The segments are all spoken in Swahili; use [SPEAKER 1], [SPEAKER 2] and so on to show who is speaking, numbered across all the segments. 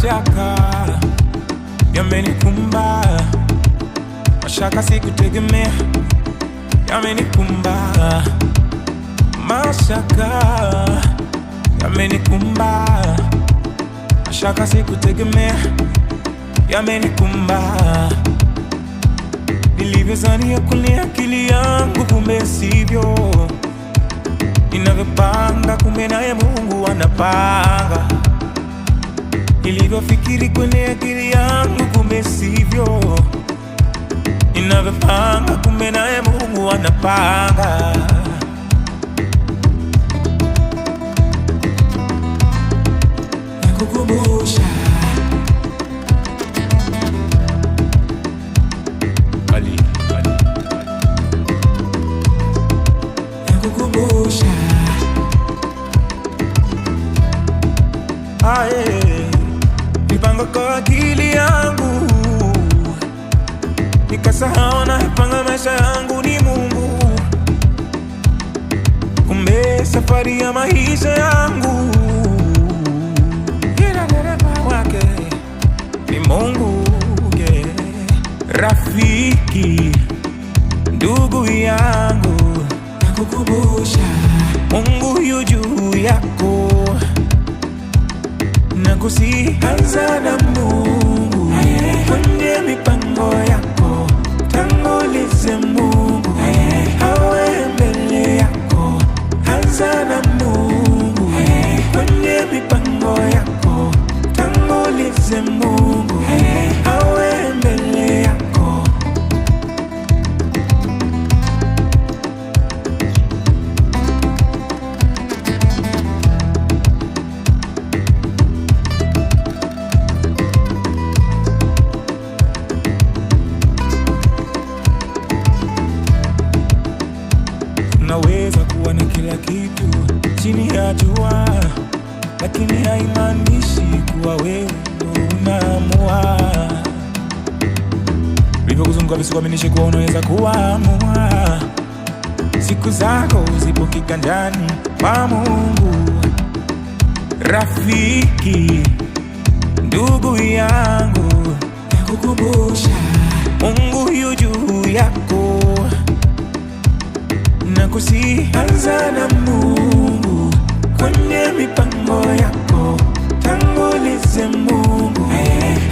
[SPEAKER 1] mashaka yamenikumba, mashaka sikutegemea yamenikumba, mashaka yamenikumba, mashaka sikutegemea yamenikumba. Nilivyozania kwenye akili yangu, kumbe sivyo ninavyopanga, kumbe naye Mungu anapanga. Nilivyofikiri kwenye akili yangu, kumbe sivyo ninavyopanga, kumbe naye Mungu anapanga. Nakukumbusha nakukumbusha nipanga kwa akili yangu, nikasahau na panga maisha yangu ni Mungu. Kumbe safari ya maisha yangu kila dereva wake ni Mungu. Rafiki, ndugu yangu, nakukumbusha Mungu yu juu yako. Nakusianza na Mungu kwenye mipango yako, tangulize Mungu awe mbele yako. Anza na Mungu kwenye mipango yako, tangulize Mungu awe mbele yako. Unaweza kuwa na kila kitu chini ya jua, lakini haimaanishi kuwa wewe ndo unaamua. Hivyo kuzunguka visikuaminishe kuwa unaweza kuamua. Siku zako zipo kiganjani pa Mungu. Rafiki, ndugu yangu, nakukumbusha Mungu yu juu yako. Nakusianza na Mungu kwenye mipango yako, tangulize Mungu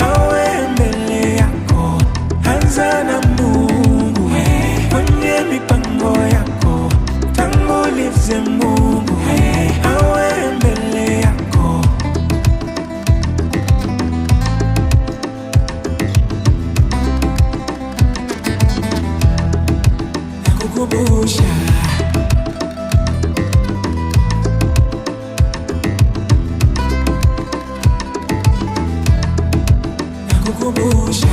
[SPEAKER 1] awe mbele yako. Anza na Mungu kwenye mipango yako, tangulize Mungu awe mbele yako. Nakukumbusha nakukumbusha